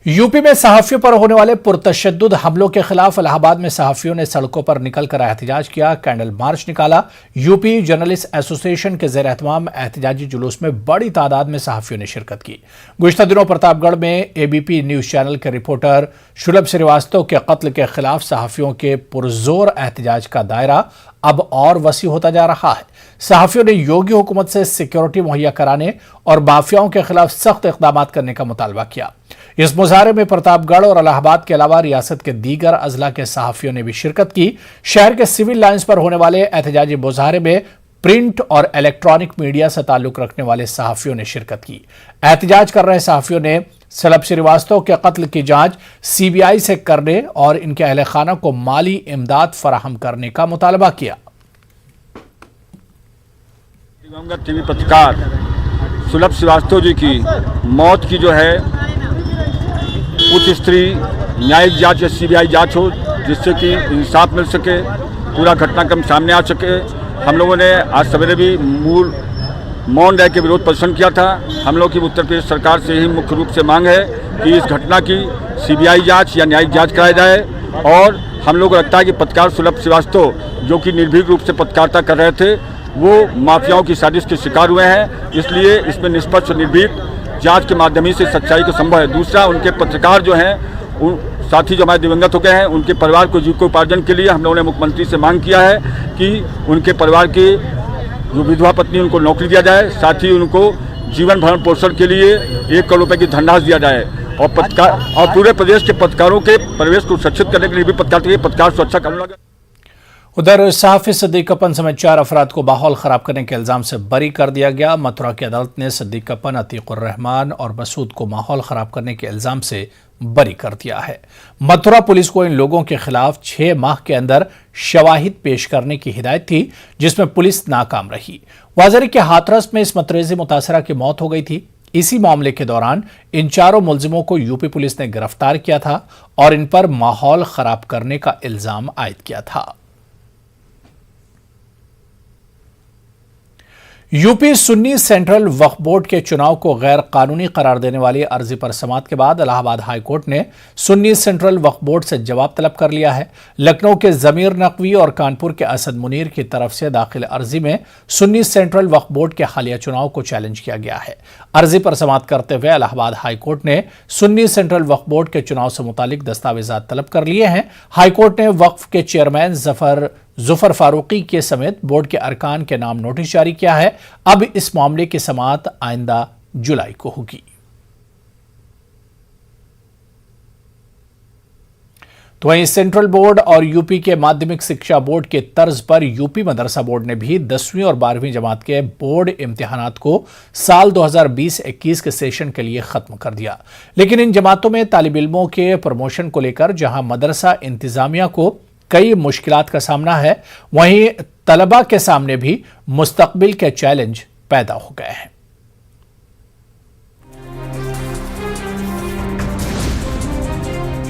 UP में सहाफियों पर होने वाले पुरतशद्दुद हमलों के खिलाफ इलाहाबाद में सहाफियों ने सड़कों पर निकलकर एहतजाज किया, कैंडल मार्च निकाला। यूपी जर्नलिस्ट एसोसिएशन के जेर एहतमाम एहतजाजी जुलूस में बड़ी तादाद में सहाफियों ने शिरकत की। गुज़िश्ता दिनों प्रतापगढ़ में एबीपी न्यूज चैनल के रिपोर्टर शुलभ श्रीवास्तव के कत्ल के खिलाफ सहाफियों के पुरजोर एहतजाज का दायरा अब और वसी होता जा रहा है। सहाफियों ने योगी हुकूमत से सिक्योरिटी मुहैया कराने और माफियाओं के खिलाफ सख्त इक़दाम करने का मुतालबा किया। इस मुजाहरे में प्रतापगढ़ और इलाहाबाद के अलावा रियासत के दीगर अजला के सहाफियों ने भी शिरकत की। शहर के सिविल लाइन्स पर होने वाले एहतजाजी मुजाहरे में प्रिंट और इलेक्ट्रॉनिक मीडिया से ताल्लुक रखने वाले सहाफियों ने शिरकत की। एहतजाज कर रहे सहाफियों ने शुलभ श्रीवास्तव के कत्ल की जांच सीबीआई से करने और इनके अहले खाना को माली इमदाद फराहम करने का मुतालबा किया। दिवंगत टीवी पत्रकार शुलभ श्रीवास्तव जी की मौत की जो है उच्च स्तरीय न्यायिक जांच या सीबीआई जांच हो, जिससे कि इंसाफ मिल सके, पूरा घटनाक्रम सामने आ सके। हम लोगों ने आज सवेरे भी मूल मौन रह के विरोध प्रदर्शन किया था। हम लोग की उत्तर प्रदेश सरकार से ही मुख्य रूप से मांग है कि इस घटना की सीबीआई जांच या न्यायिक जांच कराई जाए। और हम लोग को लगता है कि पत्रकार शुलभ श्रीवास्तव जो कि निर्भीक रूप से पत्रकारिता कर रहे थे, वो माफियाओं की साजिश के शिकार हुए हैं। इसलिए इसमें निष्पक्ष और निर्भीक जांच के माध्यम से सच्चाई को संभव है। दूसरा, उनके पत्रकार जो हैं, उन साथी जो हमारे दिवंगत हो गए हैं, उनके परिवार को जीविकोपार्जन के लिए हम लोगों ने मुख्यमंत्री से मांग किया है कि उनके परिवार के जो विधवा पत्नी उनको नौकरी दिया जाए, साथ ही उनको जीवन भरण पोषण के लिए 1 करोड़ रुपए की धनराशि दिया जाए और पूरे प्रदेश के पत्रकारों के परिवेश को सुरक्षित करने के लिए भी पत्रकार सुरक्षा कानून। उधर सहाफी सिद्दीक अप्पन समेत 4 अफराद को माहौल खराब करने के इल्जाम से बरी कर दिया गया। मथुरा की अदालत ने सिद्दीक अप्पन, अतीकुर रहमान और मसूद को माहौल खराब करने के इल्जाम से बरी कर दिया है। मथुरा पुलिस को इन लोगों के खिलाफ 6 माह के अंदर शवाहिद पेश करने की हिदायत थी, जिसमें पुलिस नाकाम रही। वाजरी के हाथरस में इस मतरेजी मुतासरा की मौत हो गई थी। इसी मामले के दौरान इन 4 मुलजिमों को यूपी पुलिस ने गिरफ्तार किया था और इन पर माहौल खराब करने का इल्जाम आयद किया था। यूपी सुन्नी सेंट्रल वक्फ बोर्ड के चुनाव को गैर कानूनी करार देने वाली अर्जी पर समाअत के बाद इलाहाबाद हाई कोर्ट ने सुन्नी सेंट्रल वक्फ बोर्ड से जवाब तलब कर लिया है। लखनऊ के जमीर नकवी और कानपुर के असद मुनीर की तरफ से दाखिल अर्जी में सुन्नी सेंट्रल वक्फ बोर्ड के हालिया चुनाव को चैलेंज किया गया है। अर्जी पर समाअत करते हुए इलाहाबाद हाई कोर्ट ने सुन्नी सेंट्रल वक्फ बोर्ड के चुनाव से मुतालिक दस्तावेजात तलब कर लिए हैं। हाई कोर्ट ने वक्फ के चेयरमैन जुफर फारूकी के समेत बोर्ड के अरकान के नाम नोटिस जारी किया है। अब इस मामले की समाअत आइंदा जुलाई को होगी। तो वहीं सेंट्रल बोर्ड और यूपी के माध्यमिक शिक्षा बोर्ड के तर्ज पर यूपी मदरसा बोर्ड ने भी 10वीं और 12वीं जमात के बोर्ड इम्तिहानात को साल 2020-21 के सेशन के लिए खत्म कर दिया। लेकिन इन जमातों में तालिब इल्मों के प्रमोशन को लेकर जहां मदरसा इंतजामिया को कई मुश्किलात का सामना है, वहीं तलबा के सामने भी मुस्तकबिल के चैलेंज पैदा हो गए हैं।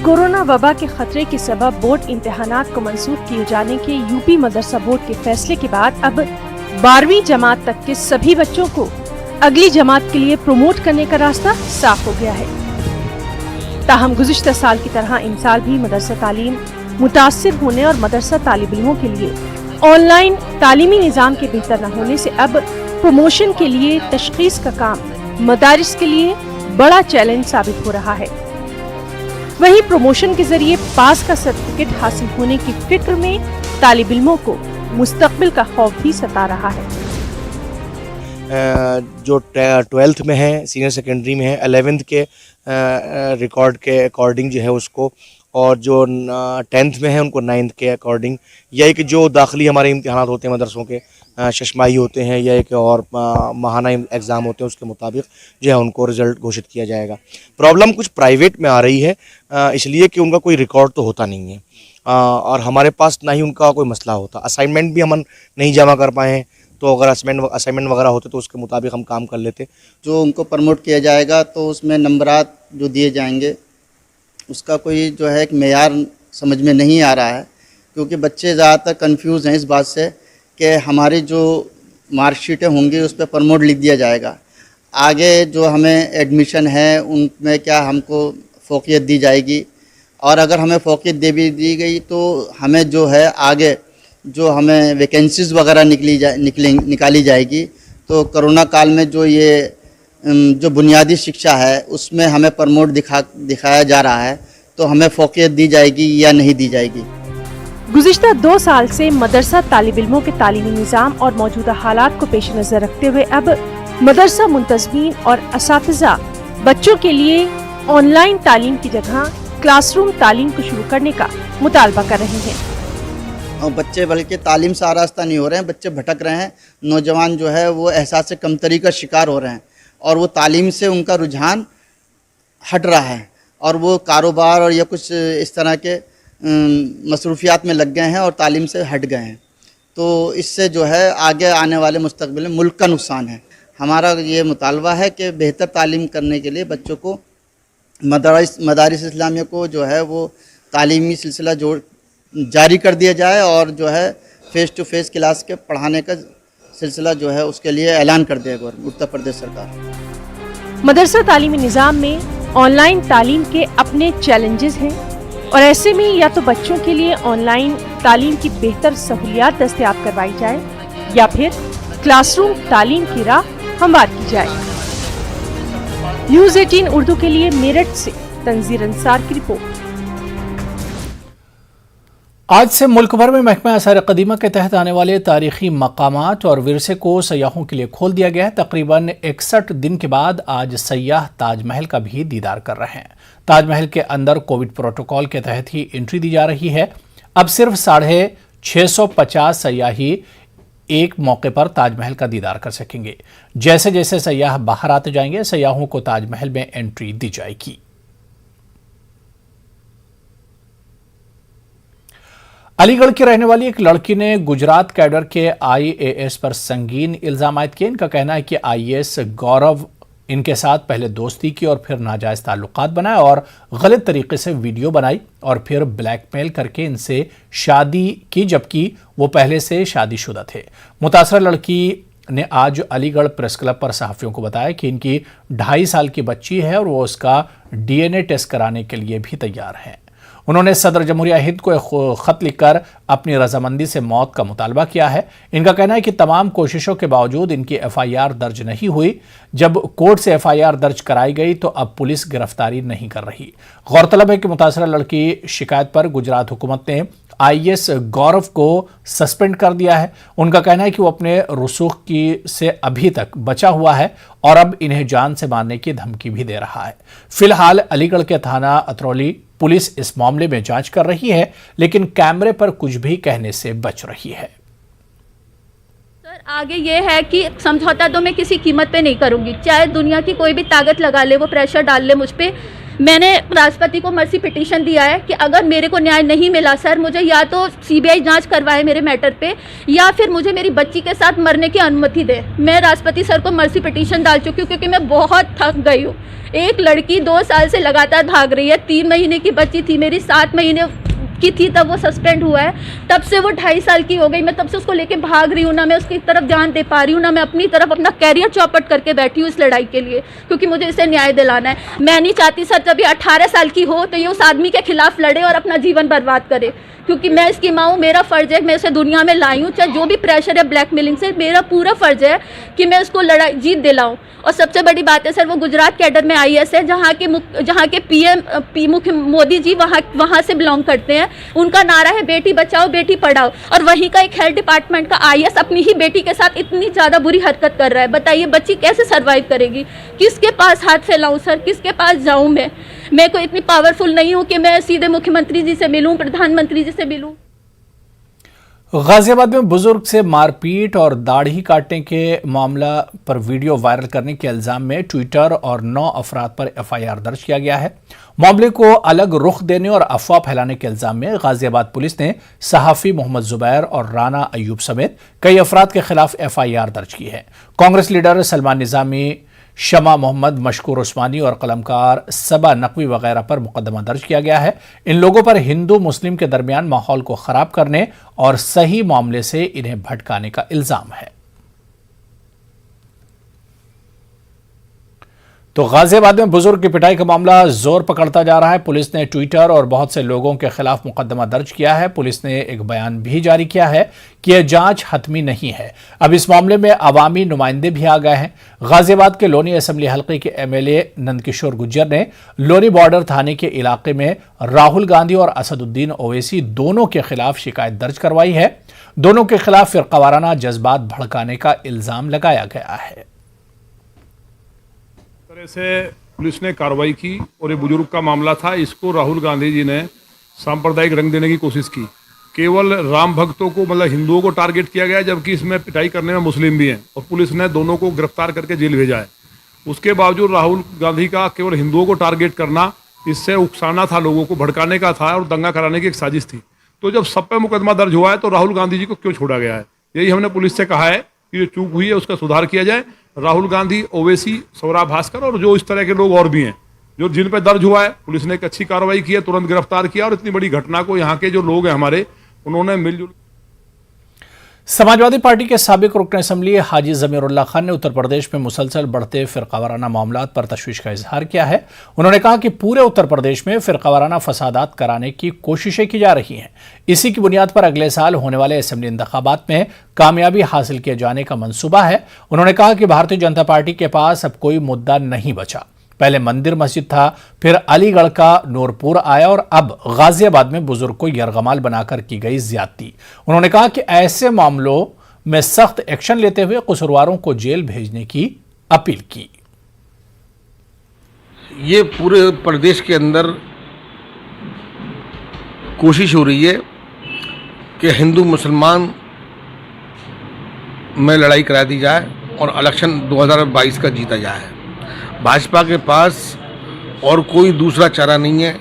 कोरोना वबा के खतरे के सबब बोर्ड इम्तिहानात को मंसूख किए जाने के यूपी मदरसा बोर्ड के फैसले के बाद अब 12वीं जमात तक के सभी बच्चों को अगली जमात के लिए प्रमोट करने का रास्ता साफ हो गया है। ताहम गुज़िश्ता साल की तरह इन साल भी मदरसा तालीम मुतासिर होने और मदरसा तालिब इल्मों के लिए ऑनलाइन तालीमी निज़ाम के बेहतर न होने से अब प्रमोशन के लिए तशखीस का काम मदारिस के लिए बड़ा चैलेंज साबित हो रहा है। वहीं प्रमोशन के जरिए पास का सर्टिफिकेट हासिल होने की फिक्र में तालिब इल्मों को मुस्तकबिल का खौफ भी सता रहा है। जो 12th में है, सीनियर सेकेंडरी में है, 11th के रिकॉर्ड के अकॉर्डिंग जो है उसको, और जो 10th में है उनको 9th के अकॉर्डिंग, या एक जो दाखिली हमारे इम्तिहानात होते हैं मदरसों के, शशमाही होते हैं या एक और माहाना एग्ज़ाम होते हैं, उसके मुताबिक जो है उनको रिज़ल्ट घोषित किया जाएगा। प्रॉब्लम कुछ प्राइवेट में आ रही है, इसलिए कि उनका कोई रिकॉर्ड तो होता नहीं है और हमारे पास ना ही उनका कोई मसला होता। असाइनमेंट भी हम नहीं जमा कर पाए हैं, तो अगर असाइनमेंट वगैरह होते तो उसके मुताबिक हम काम कर लेते। जो उनको प्रमोट किया जाएगा तो उसमें नंबरात जो दिए जाएंगे उसका कोई जो है एक मेयार समझ में नहीं आ रहा है, क्योंकि बच्चे ज़्यादातर कंफ्यूज हैं इस बात से कि हमारी जो मार्कशीटें होंगी उस पर प्रमोट लिख दिया जाएगा, आगे जो हमें एडमिशन है उनमें क्या हमको फ़ोकियत दी जाएगी। और अगर हमें फ़ोकियत दे भी दी गई तो हमें जो है आगे जो हमें वैकेंसीज़ वगैरह निकाली जाएगी, तो कोरोना काल में जो ये जो बुनियादी शिक्षा है उसमें हमें प्रमोट दिखाया जा रहा है, तो हमें फ़ोकियत दी जाएगी या नहीं दी जाएगी। गुज़िश्ता 2 साल से मदरसा तालिब इल्मों के तालीमी निज़ाम और मौजूदा हालात को पेश नज़र रखते हुए अब मदरसा मुंतज़मीन और असातिज़ा बच्चों के लिए ऑनलाइन तालीम की जगह क्लासरूम तालीम को शुरू करने का मुतालबा कर रहे हैं। और बच्चे बल्कि तालीम से आरास्ता नहीं हो रहे हैं, बच्चे भटक रहे हैं। नौजवान जो है वो एहसास कमतरी का शिकार हो रहे हैं और वो तालीम से उनका रुझान हट रहा है और वो कारोबार और या कुछ इस तरह के मसरूफियात में लग गए हैं और तालीम से हट गए हैं। तो इससे जो है आगे आने वाले मुस्तकबिल में मुल्क का नुकसान है। हमारा ये मुतालबा है कि बेहतर तालीम करने के लिए बच्चों को मदारिस इस्लामिया को जो है वो तालीमी सिलसिला जारी कर दिया जाए और जो है फ़ेस टू फेस क्लास के पढ़ाने का सिलसिला जो है उसके लिए ऐलान कर दिया उत्तर प्रदेश सरकार। मदरसा तालीमी निज़ाम में ऑनलाइन तालीम के अपने चैलेंजेस हैं और ऐसे में या तो बच्चों के लिए ऑनलाइन तालीम की बेहतर सहूलियात दस्तयाब करवाई जाए या फिर क्लासरूम तालीम की राह हमवार की जाए। न्यूज़ 18 उर्दू के लिए मेरठ से तंजीर अंसार की रिपोर्ट। आज से मुल्क भर में महकमा आसार कदीमा के तहत आने वाले तारीखी मकामात और विरसे को सयाहों के लिए खोल दिया गया है। तकरीबन 61 दिन के बाद आज सयाह ताजमहल का भी दीदार कर रहे हैं। ताजमहल के अंदर कोविड प्रोटोकॉल के तहत ही एंट्री दी जा रही है। अब सिर्फ 650 सयाही एक मौके पर ताजमहल का दीदार कर सकेंगे। जैसे जैसे सयाह बाहर आते जाएंगे, सयाहों को ताजमहल में एंट्री दी जाएगी। अलीगढ़ की रहने वाली एक लड़की ने गुजरात कैडर के IAS पर संगीन इल्जाम आयद किए। इनका कहना है कि IAS गौरव इनके साथ पहले दोस्ती की और फिर नाजायज ताल्लुकात बनाए और गलत तरीके से वीडियो बनाई और फिर ब्लैकमेल करके इनसे शादी की, जबकि वो पहले से शादीशुदा थे। मुतासरा लड़की ने आज अलीगढ़ प्रेस क्लब पर सहाफियों को बताया कि इनकी 2.5 साल की बच्ची है और वो उसका DNA टेस्ट कराने के लिए भी तैयार है। उन्होंने सदर जमहूरिया हिंद को एक खत लिखकर अपनी रजामंदी से मौत का मुतालबा किया है। इनका कहना है कि तमाम कोशिशों के बावजूद इनकी FIR दर्ज नहीं हुई। जब कोर्ट से FIR दर्ज कराई गई तो अब पुलिस गिरफ्तारी नहीं कर रही। गौरतलब है कि मुतासरा लड़की शिकायत पर गुजरात हुकूमत ने IAS गौरव को सस्पेंड कर दिया है। उनका कहना है कि वो अपने रसूख से अभी तक बचा हुआ है और अब इन्हें जान से मारने की धमकी भी दे रहा है। फिलहाल अलीगढ़ के थाना अतरौली पुलिस इस मामले में जांच कर रही है, लेकिन कैमरे पर कुछ भी कहने से बच रही है। सर आगे ये है कि समझौता तो मैं किसी कीमत पे नहीं करूंगी, चाहे दुनिया की कोई भी ताकत लगा ले, वो प्रेशर डाल ले मुझ पे। मैंने राष्ट्रपति को मर्सी पिटीशन दिया है कि अगर मेरे को न्याय नहीं मिला सर, मुझे या तो CBI जांच करवाए मेरे मैटर पे या फिर मुझे मेरी बच्ची के साथ मरने की अनुमति दे। मैं राष्ट्रपति सर को मर्सी पिटीशन डाल चुकी हूँ क्योंकि मैं बहुत थक गई हूँ। एक लड़की 2 साल से लगातार भाग रही है, 3 महीने की बच्ची थी मेरी, 7 महीने की थी तब वो सस्पेंड हुआ है, तब से वो 2.5 साल की हो गई। मैं तब से उसको लेके भाग रही हूँ, ना मैं उसकी तरफ ध्यान दे पा रही हूँ, ना मैं अपनी तरफ अपना कैरियर चौपट करके बैठी हूँ इस लड़ाई के लिए, क्योंकि मुझे इसे न्याय दिलाना है। मैं नहीं चाहती सर जब ये 18 साल की हो तो ये उस आदमी के खिलाफ लड़े और अपना जीवन बर्बाद करे, क्योंकि मैं इसकी माँ हूँ, मेरा फ़र्ज़ है मैं इसे दुनिया में लाई हूँ। चाहे जो भी प्रेशर है ब्लैकमेलिंग से, मेरा पूरा फ़र्ज़ है कि मैं इसको लड़ाई जीत दिलाऊँ। और सबसे बड़ी बात है सर, वो गुजरात कैडर में IAS है, जहाँ के PM मुख्य मोदी जी वहाँ से बिलोंग करते हैं। उनका नारा है बेटी बचाओ बेटी पढ़ाओ, और वहीं का एक हेल्थ डिपार्टमेंट का IAS अपनी ही बेटी के साथ इतनी ज़्यादा बुरी हरकत कर रहा है। बताइए बच्ची कैसे सर्वाइव करेगी? किसके पास हाथ फैलाऊँ सर, किसके पास जाऊँ? मैं कोई इतनी पावरफुल नहीं हूँ कि मैं सीधे मुख्यमंत्री जी से मिलूँ, प्रधानमंत्री जी से मिलूँ। गाजियाबाद में बुजुर्ग से मारपीट और दाढ़ी काटने के मामला पर वीडियो वायरल करने के इल्जाम में ट्विटर और 9 अफराद पर FIR दर्ज किया गया है। मामले को अलग रुख देने और अफवाह फैलाने के इल्जाम में गाजियाबाद पुलिस ने सहाफ़ी मोहम्मद जुबैर और राना अयूब समेत कई अफराद के खिलाफ FIR दर्ज की है। कांग्रेस लीडर सलमान निजामी, शमा मोहम्मद, मशकूर उस्मानी और कलमकार सबा नकवी वगैरह पर मुकदमा दर्ज किया गया है। इन लोगों पर हिंदू मुस्लिम के दरमियान माहौल को खराब करने और सही मामले से इन्हें भटकाने का इल्जाम है। तो गाजियाबाद में बुजुर्ग की पिटाई का मामला जोर पकड़ता जा रहा है। पुलिस ने ट्विटर और बहुत से लोगों के खिलाफ मुकदमा दर्ज किया है। पुलिस ने एक बयान भी जारी किया है कि यह जांच हतमी नहीं है। अब इस मामले में अवामी नुमाइंदे भी आ गए हैं। गाजियाबाद के लोनी असेंबली हल्के के एमएलए नंदकिशोर गुज्जर ने लोनी बॉर्डर थाने के इलाके में राहुल गांधी और असदुद्दीन ओवैसी दोनों के खिलाफ शिकायत दर्ज करवाई है। दोनों के खिलाफ फिरकावाराना जज्बात भड़काने का इल्जाम लगाया गया है। तरह से पुलिस ने कार्रवाई की और ये बुजुर्ग का मामला था। इसको राहुल गांधी जी ने सांप्रदायिक रंग देने की कोशिश की। केवल राम भक्तों को मतलब हिंदुओं को टारगेट किया गया, जबकि इसमें पिटाई करने में मुस्लिम भी हैं और पुलिस ने दोनों को गिरफ्तार करके जेल भेजा है। उसके बावजूद राहुल गांधी का केवल हिंदुओं को टारगेट करना, इससे उकसाना था, लोगों को भड़काने का था और दंगा कराने की एक साजिश थी। तो जब सब पे मुकदमा दर्ज हुआ है तो राहुल गांधी जी को क्यों छोड़ा गया है? यही हमने पुलिस से कहा है कि जो चूक हुई है उसका सुधार किया जाए। राहुल गांधी, ओवैसी, सौरभ भास्कर और जो इस तरह के लोग और भी हैं जो जिन पे दर्ज हुआ है, पुलिस ने एक अच्छी कार्रवाई की है, तुरंत गिरफ्तार किया और इतनी बड़ी घटना को यहाँ के जो लोग हैं हमारे, उन्होंने मिलजुल। समाजवादी पार्टी के साबिक रुकन असेंबली हाजी जमीरुल्लाह खान ने उत्तर प्रदेश में मुसलसल बढ़ते फिरकावाराना मामलात पर तशवीश का इजहार किया है। उन्होंने कहा कि पूरे उत्तर प्रदेश में फिरकावाराना फसादात कराने की कोशिशें की जा रही हैं। इसी की बुनियाद पर अगले साल होने वाले असेंबली इंतखाबात में कामयाबी हासिल किए जाने का मंसूबा है। उन्होंने कहा कि भारतीय जनता पार्टी के पास अब कोई मुद्दा नहीं बचा। पहले मंदिर मस्जिद था, फिर अलीगढ़ का नूरपुर आया और अब गाजियाबाद में बुजुर्ग को यरगमाल बनाकर की गई ज्यादती। उन्होंने कहा कि ऐसे मामलों में सख्त एक्शन लेते हुए कसूरवारों को जेल भेजने की अपील की। ये पूरे प्रदेश के अंदर कोशिश हो रही है कि हिंदू मुसलमान में लड़ाई करा दी जाए और इलेक्शन 2022 का जीता जाए। भाजपा के पास और कोई दूसरा चारा नहीं है।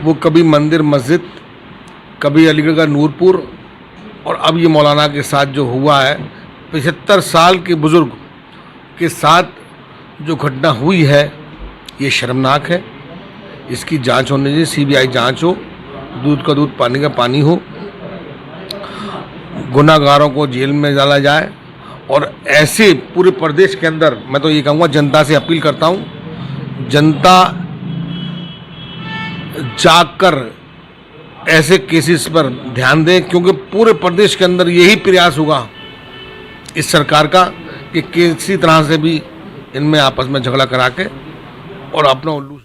वो कभी मंदिर मस्जिद, कभी अलीगढ़ का नूरपुर और अब ये मौलाना के साथ जो हुआ है, 75 साल के बुज़ुर्ग के साथ जो घटना हुई है, ये शर्मनाक है। इसकी जांच होनी चाहिए, सीबीआई जांच हो, दूध का दूध पानी का पानी हो, गुनाहगारों को जेल में डाला जाए। और ऐसे पूरे प्रदेश के अंदर मैं तो ये कहूँगा, जनता से अपील करता हूँ, जनता जागकर ऐसे केसेस पर ध्यान दें, क्योंकि पूरे प्रदेश के अंदर यही प्रयास होगा इस सरकार का कि किसी तरह से भी इनमें आपस में झगड़ा करा के और अपना उल्लू।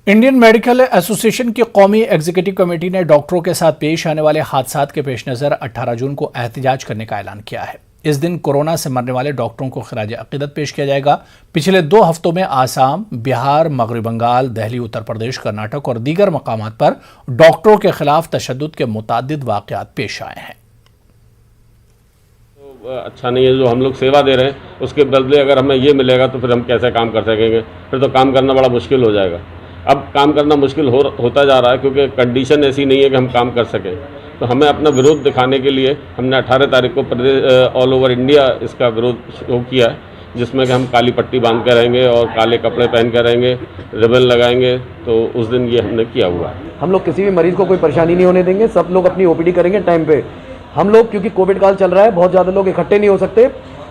इंडियन मेडिकल एसोसिएशन की कौमी एग्जीक्यूटिव कमेटी ने डॉक्टरों के साथ पेश आने वाले हादसात के पेश नज़र 18 जून को एहतजाज करने का ऐलान किया है। इस दिन कोरोना से मरने वाले डॉक्टरों को खिराज अकीदत पेश किया जाएगा। पिछले 2 हफ्तों में आसाम, बिहार, मगरबी बंगाल, दिल्ली, उत्तर प्रदेश, कर्नाटक और दीगर मकामात पर डॉक्टरों के खिलाफ तशद्दुद के मुतादिद वाक़यात पेश आए हैं। अच्छा नहीं है जो हम लोग सेवा दे रहे हैं, उसके बदले अगर हमें ये मिलेगा तो फिर हम कैसे काम कर सकेंगे? फिर तो काम करना बड़ा मुश्किल हो जाएगा। अब काम करना मुश्किल होता जा रहा है क्योंकि कंडीशन ऐसी नहीं है कि हम काम कर सकें। तो हमें अपना विरोध दिखाने के लिए हमने 18 तारीख को ऑल ओवर इंडिया इसका विरोध शो किया है, जिसमें कि हम काली पट्टी बांध कर रहेंगे और काले कपड़े पहन कर रहेंगे, रिबन लगाएंगे। तो उस दिन ये हमने किया हुआ है। हम लोग किसी भी मरीज़ को कोई परेशानी नहीं होने देंगे। सब लोग अपनी ओपीडी करेंगे टाइम पे। हम लोग क्योंकि कोविड काल चल रहा है, बहुत ज़्यादा लोग इकट्ठे नहीं हो सकते,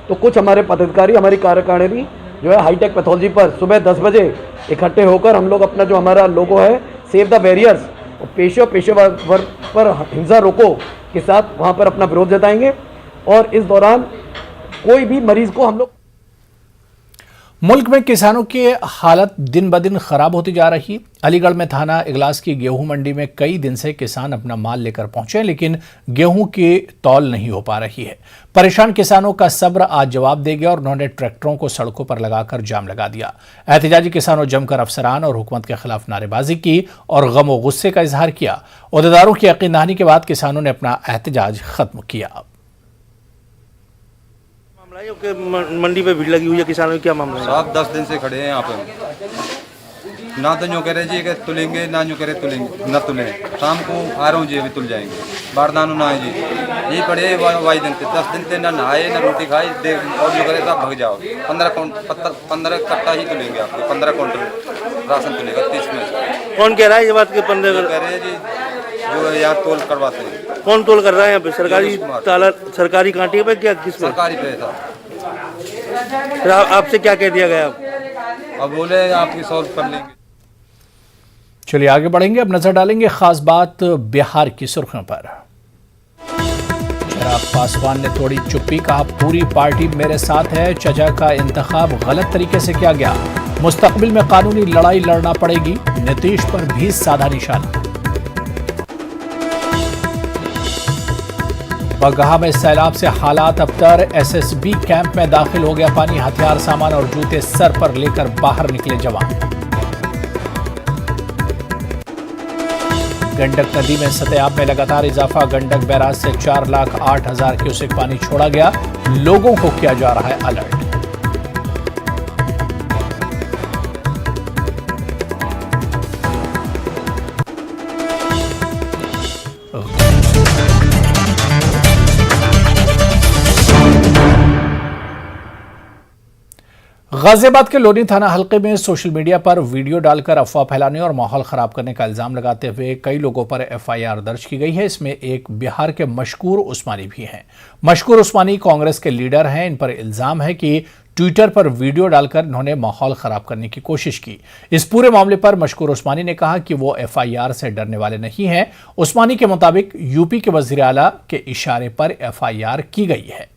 तो कुछ हमारे पदाधिकारी, हमारी कार्यकारिणी जो है हाईटेक पैथोलॉजी पर सुबह 10 बजे इकट्ठे होकर हम लोग अपना जो हमारा लोगो है सेव द बैरियर्स और पेशेवर पर हिंसा रोको के साथ वहाँ पर अपना विरोध जताएंगे। और इस दौरान कोई भी मरीज को हम लोग। मुल्क में किसानों की हालत दिन ब दिन खराब होती जा रही। अलीगढ़ में थाना इगलास की गेहूं मंडी में कई दिन से किसान अपना माल लेकर पहुंचे, लेकिन गेहूं की तौल नहीं हो पा रही है। परेशान किसानों का सब्र आज जवाब दे गया और उन्होंने ट्रैक्टरों को सड़कों पर लगाकर जाम लगा दिया। एहतजाजी किसानों जमकर अफसरान और हुकूमत के खिलाफ नारेबाजी की और गम और गुस्से का इजहार किया। ओहदेदारों की यकीन दहानी के बाद किसानों ने अपना एहतजाज खत्म किया। मंडी पे भीड़ लगी हुई है, किसानों की क्या मामला है? साहब 10 दिन से खड़े हैं यहाँ पे, ना तो यूँ कह रहे जी कि तुलेंगे, ना यूँ कह रहे तुलेंगे, ना तुलें। शाम को आ रहा हूँ जी, अभी तुल जाएंगे। बारदानू ना है जी, यही पड़े वाई दिन से 10 दिन से ना नहाए ना रोटी खाई, और यूँ करे साहब भग जाओ। 15 कट्टा ही तुलेंगे आपको, 15 क्विंटल राशन तुलेगा 30 में। कौन कह रहा है ये बात के 15 कह रहे हैं जी, जो यहाँ तोल करवाते हैं। कौन तोल कर रहा है यहाँ पे? सरकारी कांटे पे क्या? किस सरकारी पे था। आपसे क्या कह दिया गया? अब बोले आपकी सॉल्व कर लेंगे। चलिए आगे बढ़ेंगे, अब नजर डालेंगे खास बात बिहार की सुर्खियों पर। चिराग पासवान ने तोड़ी चुप्पी, कहा पूरी पार्टी मेरे साथ है, चचा का इंतखाब गलत तरीके से किया गया, मुस्तकबिल में कानूनी लड़ाई लड़ना पड़ेगी, नीतीश पर भी साधा निशाना। बगहा में सैलाब से हालात अबतर, एसएसबी कैंप में दाखिल हो गया पानी, हथियार सामान और जूते सर पर लेकर बाहर निकले जवान। गंडक नदी में सतह में लगातार इजाफा, गंडक बैराज से 4,08,000 क्यूसेक पानी छोड़ा गया, लोगों को किया जा रहा है अलर्ट। गाजियाबाद के लोनी थाना हलके में सोशल मीडिया पर वीडियो डालकर अफवाह फैलाने और माहौल खराब करने का इल्जाम लगाते हुए कई लोगों पर एफआईआर दर्ज की गई है। इसमें एक बिहार के मशकूर उस्मानी भी हैं। मशकूर उस्मानी कांग्रेस के लीडर हैं। इन पर इल्जाम है कि ट्विटर पर वीडियो डालकर इन्होंने माहौल खराब करने की कोशिश की। इस पूरे मामले पर मशकूर उस्मानी ने कहा कि वो एफआईआर से डरने वाले नहीं हैं। उस्मानी के मुताबिक यूपी के वजीर आला के इशारे पर एफआईआर की गई है।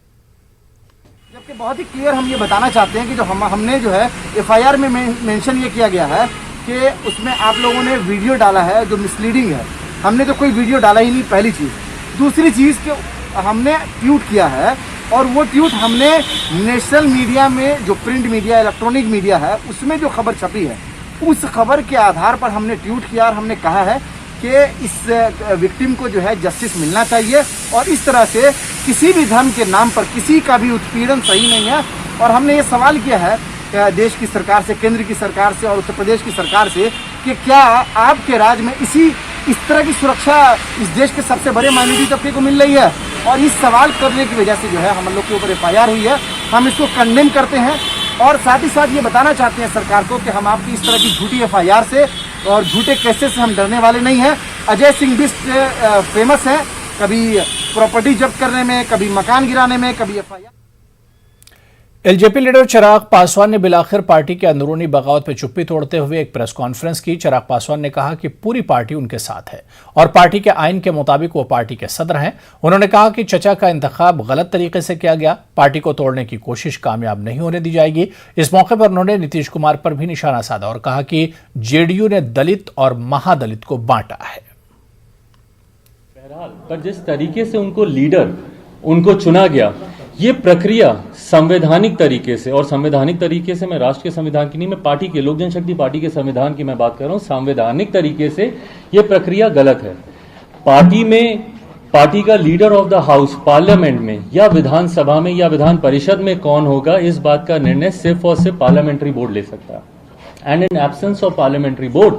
जबकि बहुत ही क्लियर हम ये बताना चाहते हैं कि जो हमने जो है एफआईआर में मेंशन ये किया गया है कि उसमें आप लोगों ने वीडियो डाला है जो मिसलीडिंग है। हमने तो कोई वीडियो डाला ही नहीं, पहली चीज़। दूसरी चीज़ कि हमने ट्वीट किया है और वो ट्वीट हमने नेशनल मीडिया में, जो प्रिंट मीडिया, इलेक्ट्रॉनिक मीडिया है, उसमें जो खबर छपी है उस खबर के आधार पर हमने ट्वीट किया और हमने कहा है कि इस विक्टिम को जो है जस्टिस मिलना चाहिए और इस तरह से किसी भी धर्म के नाम पर किसी का भी उत्पीड़न सही नहीं है। और हमने ये सवाल किया है देश की सरकार से, केंद्र की सरकार से और उत्तर प्रदेश की सरकार से कि क्या आपके राज्य में इस तरह की सुरक्षा इस देश के सबसे बड़े माइनॉरिटी तबके को मिल रही है। और इस सवाल करने की वजह से जो है हम लोग के ऊपर एफआईआर हुई है। हम इसको कंडेम करते हैं और साथ ही साथ ये बताना चाहते हैं सरकार को कि हम आपकी इस तरह की झूठी एफआईआर से और झूठे केसेस से हम डरने वाले नहीं हैं। अजय सिंह बिष्ट फेमस हैं, कभी प्रॉपर्टी जब्त करने में, कभी मकान गिराने में, कभी FIR. LJP leader Chirag Paswan ने बिलाखिर पार्टी के अंदरूनी बगावत पर चुप्पी तोड़ते हुए एक प्रेस कॉन्फ्रेंस की। चिराग पासवान ने कहा कि पूरी पार्टी उनके साथ है और पार्टी के आइन के मुताबिक वो पार्टी के सदर हैं। उन्होंने कहा कि चचा का इंतखाब गलत तरीके से किया गया, पार्टी को तोड़ने की कोशिश कामयाब नहीं होने दी जाएगी। इस मौके पर उन्होंने नीतीश कुमार पर भी निशाना साधा और कहा कि जेडीयू ने दलित और महादलित को बांटा है। बहरहाल पर जिस तरीके से उनको लीडर उनको चुना गया, ये प्रक्रिया संवैधानिक तरीके से, और संवैधानिक तरीके से मैं राष्ट्र के संविधान की नहीं, मैं पार्टी के, लोक जनशक्ति पार्टी के संविधान की मैं बात कर रहा हूं। संवैधानिक तरीके से ये प्रक्रिया गलत है। पार्टी में पार्टी का leader of the house parliament में या विधानसभा में या विधान परिषद में कौन होगा, इस बात का निर्णय सिर्फ और सिर्फ पार्लियामेंट्री बोर्ड ले सकता है। And in absence of parliamentary board,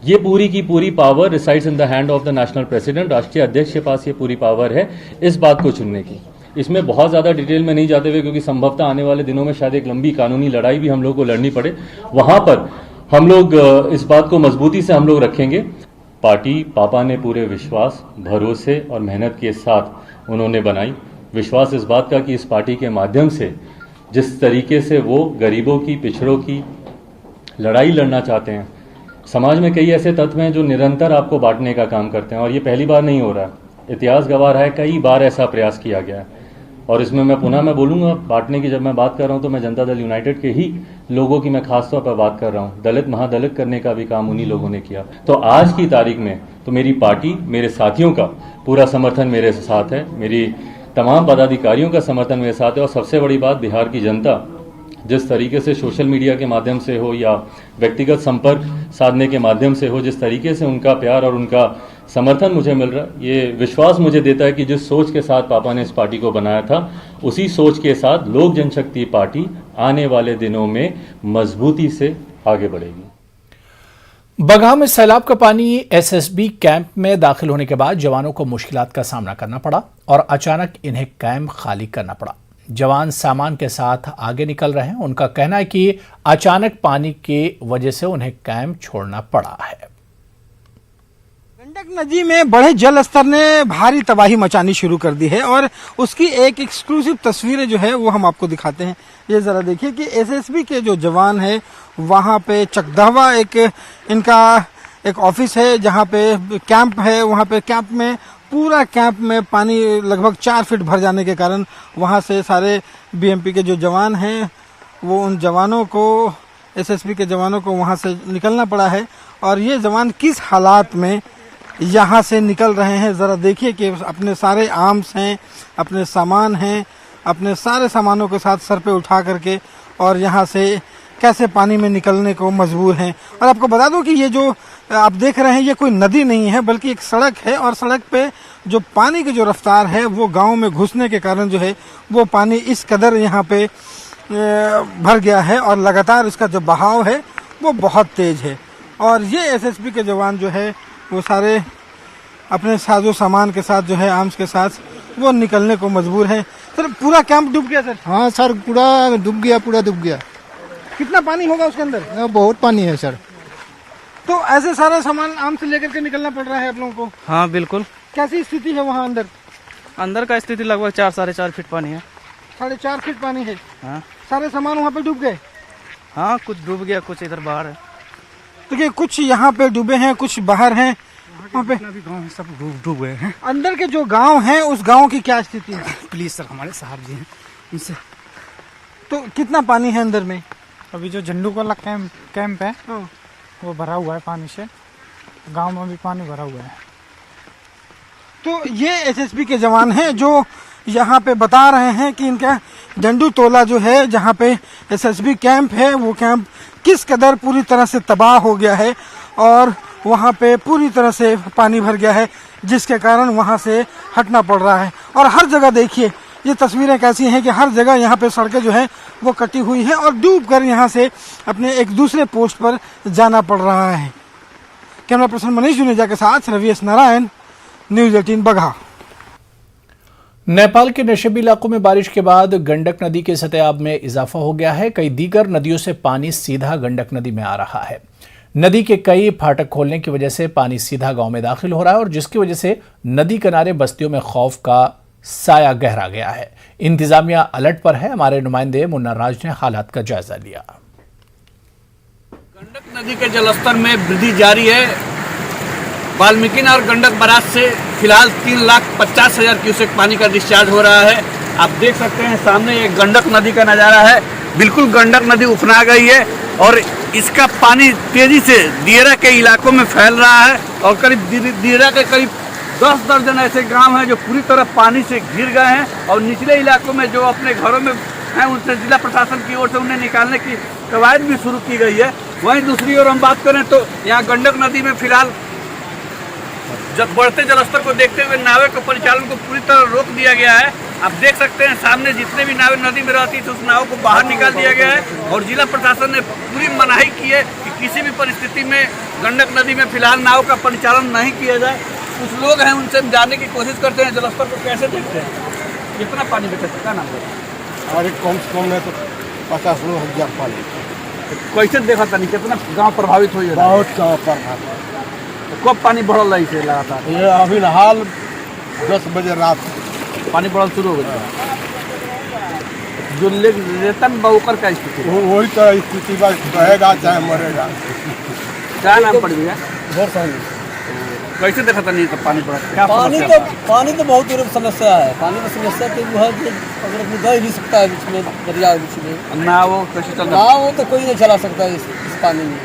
ये पूरी की पूरी power resides in the hand of the national president. राष्ट्रीय अध्यक्ष के पास ये पूरी पावर है इस बात को चुनने की। इसमें बहुत ज़्यादा डिटेल में नहीं जाते हुए, क्योंकि संभवतः आने वाले दिनों में शायद एक लंबी कानूनी लड़ाई भी हम लोग को लड़नी पड़े, वहां पर हम लोग इस बात को मजबूती से हम लोग रखेंगे। पार्टी पापा ने पूरे विश्वास, भरोसे और मेहनत के साथ उन्होंने बनाई। विश्वास इस बात का कि इस पार्टी के माध्यम से जिस तरीके से वो गरीबों की, पिछड़ों की लड़ाई लड़ना चाहते हैं, समाज में कई ऐसे तत्व हैं जो निरंतर आपको बांटने का काम करते हैं और ये पहली बार नहीं हो रहा है। इतिहास गवाह है, कई बार ऐसा प्रयास किया गया है और इसमें मैं बोलूँगा, बांटने की जब मैं बात कर रहा हूँ तो मैं जनता दल यूनाइटेड के ही लोगों की मैं खासतौर पर बात कर रहा हूँ। दलित महादलित करने का भी काम उन्हीं लोगों ने किया। तो आज की तारीख में तो मेरी पार्टी, मेरे साथियों का पूरा समर्थन मेरे साथ है, मेरी तमाम पदाधिकारियों का समर्थन मेरे साथ है और सबसे बड़ी बात, बिहार की जनता जिस तरीके से सोशल मीडिया के माध्यम से हो या व्यक्तिगत संपर्क साधने के माध्यम से हो, जिस तरीके से उनका प्यार और उनका समर्थन मुझे मिल रहा है, ये विश्वास मुझे देता है कि जिस सोच के साथ पापा ने इस पार्टी को बनाया था, उसी सोच के साथ लोक जनशक्ति पार्टी आने वाले दिनों में मजबूती से आगे बढ़ेगी। बगहा में सैलाब का पानी एसएसबी कैंप में दाखिल होने के बाद जवानों को मुश्किलात का सामना करना पड़ा और अचानक इन्हें कैंप खाली करना पड़ा। जवान सामान के साथ आगे निकल रहे हैं। उनका कहना है कि अचानक पानी की वजह से उन्हें कैंप छोड़ना पड़ा है। गंडक नदी में बढ़े जल स्तर ने भारी तबाही मचानी शुरू कर दी है और उसकी एक एक्सक्लूसिव तस्वीरें जो है वो हम आपको दिखाते हैं। ये जरा देखिए कि एसएसबी के जो जवान है वहाँ पे चकदहवा एक इनका एक ऑफिस है जहाँ पे कैंप है। वहाँ पे कैंप में पूरा कैंप में पानी लगभग 4 फीट भर जाने के कारण वहाँ से सारे बीएमपी के जो जवान हैं वो उन जवानों को एसएसबी के जवानों को वहाँ से निकलना पड़ा है। और ये जवान किस हालात में यहाँ से निकल रहे हैं ज़रा देखिए कि अपने सारे आर्म्स हैं, अपने सामान हैं, अपने सारे सामानों के साथ सर पे उठा करके और यहाँ से कैसे पानी में निकलने को मजबूर हैं। और आपको बता दूं कि ये जो आप देख रहे हैं ये कोई नदी नहीं है बल्कि एक सड़क है और सड़क पे जो पानी की जो रफ्तार है वो गांव में घुसने के कारण जो है वो पानी इस कदर यहाँ पे भर गया है और लगातार इसका जो बहाव है वो बहुत तेज़ है। और ये एसएसबी के जवान जो है वो सारे अपने साजो सामान के साथ जो है आर्म्स के साथ वो निकलने को मजबूर है। सर पूरा कैंप डूब गया सर? हाँ सर पूरा डूब गया। कितना पानी होगा उसके अंदर? बहुत पानी है सर। तो ऐसे सारा सामान आम से लेकर के निकलना पड़ रहा है आप लोगों को? हाँ बिल्कुल। कैसी स्थिति है वहाँ अंदर? अंदर का स्थिति लगभग 4-4.5 फीट पानी है। 4.5 फीट पानी है? हाँ। सारे सामान वहाँ पे डूब गए? हाँ कुछ डूब गया, कुछ इधर बाहर है। देखिए कुछ यहाँ पे डूबे हैं, कुछ बाहर हैं। वहाँ पे गाँव सब डूब गए हैं। अंदर के जो गांव हैं उस गांव की क्या स्थिति है? प्लीज सर हमारे साहब जी हैं उनसे। तो कितना पानी है अंदर में? अभी जो झंडू वाला कैंप है वो भरा हुआ है पानी से, गांव में भी पानी भरा हुआ है। तो ये एसएसबी के जवान हैं जो यहाँ पे बता रहे हैं कि इनका झंडू तोला जो है जहाँ पे एसएसबी कैंप है वो कैंप किस कदर पूरी तरह से तबाह हो गया है और वहाँ पे पूरी तरह से पानी भर गया है जिसके कारण वहाँ से हटना पड़ रहा है। और हर जगह देखिए ये तस्वीरें कैसी हैं कि हर जगह यहाँ पे सड़कें जो है वो कटी हुई हैं और डूब कर यहाँ से अपने एक दूसरे पोस्ट पर जाना पड़ रहा है। कैमरा पर्सन मनीष जुनेजा के साथ रवि एस नारायण, न्यूज़ 18 बगहा। नेपाल के नशेबी इलाकों में बारिश के बाद गंडक नदी के सतह में इजाफा हो गया है। कई दीगर नदियों से पानी सीधा गंडक नदी में आ रहा है। नदी के कई फाटक खोलने की वजह से पानी सीधा गांव में दाखिल हो रहा है और जिसकी वजह से नदी किनारे बस्तियों में खौफ का साया गहरा गया है। इंतजामिया अलर्ट पर है। हमारे नुमाइंदे मुन्ना राज ने हालात का जायजा लिया। गंडक नदी के जलस्तर में वृद्धि जारी है। वाल्मीकि नगर गंडक बराज से फिलहाल 3,50,000 क्यूसेक पानी का डिस्चार्ज हो रहा है। आप देख सकते हैं सामने एक गंडक नदी का नज़ारा है। बिल्कुल गंडक नदी उफना गई है और इसका पानी तेजी से दियरा के इलाकों में फैल रहा है और करीब दियरा के करीब 10 दर्जन ऐसे गांव हैं जो पूरी तरह पानी से घिर गए हैं और निचले इलाकों में जो अपने घरों में हैं उनसे जिला प्रशासन की ओर से उन्हें निकालने की कवायद भी शुरू की गई है। वहीं दूसरी ओर हम बात करें तो यहाँ गंडक नदी में फिलहाल जब बढ़ते जलस्तर को देखते हुए नावे के परिचालन को पूरी तरह रोक दिया गया है। आप देख सकते हैं सामने जितने भी नावें नदी में रहती थी उस नाव को बाहर निकाल दिया गया है और जिला प्रशासन ने पूरी मनाही की है कि किसी भी परिस्थिति में गंडक नदी में फिलहाल नाव का परिचालन नहीं किया जाए। कुछ लोग हैं उनसे हम जानने की कोशिश करते हैं जलस्तर को कैसे देखते हैं, कितना पानी बचा सकता नाम अरे कम से कम है तो 50,000 पानी। कैसे देखा था कितना गाँव प्रभावित हुई है? बहुत गाँव प्रभावित। कब पानी बढ़ल रही है लगातार? ये अभी हाल 10 बजे रात पानी बढ़ल शुरू हो गया। जो रेतन बहुकर का स्थिति वही तो स्थिति रहेगा चाहे मरेगा। क्या नाम पड़ गया? कैसे देखा था नहीं तो पानी पड़ा? क्या पानी तो बहुत समस्या है। पानी की समस्या तो वो है कि अगर जा ही नहीं सकता है बीच में, दरिया बीच में ना वो कैसे चल रहा? वो तो कोई नहीं चला सकता इस पानी में।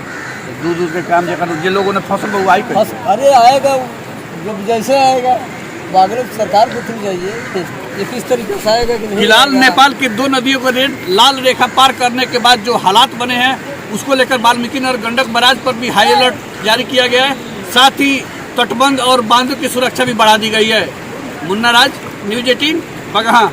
दूर के काम जगह जिन लोगों ने फसल बुआई कर, अरे आएगा जब जैसे आएगा बागल सरकार को थी जाइए ये किस तरीके से आएगा कि नहीं। फिलहाल नेपाल की 2 नदियों को लाल रेखा पार करने के बाद जो हालात बने हैं उसको लेकर वाल्मीकि नगर गंडक बराज पर भी हाई अलर्ट जारी किया गया है। साथ ही तटबंध और बांधों की सुरक्षा भी बढ़ा दी गई है। मुन्ना राज, न्यूज़ 18 बगहा।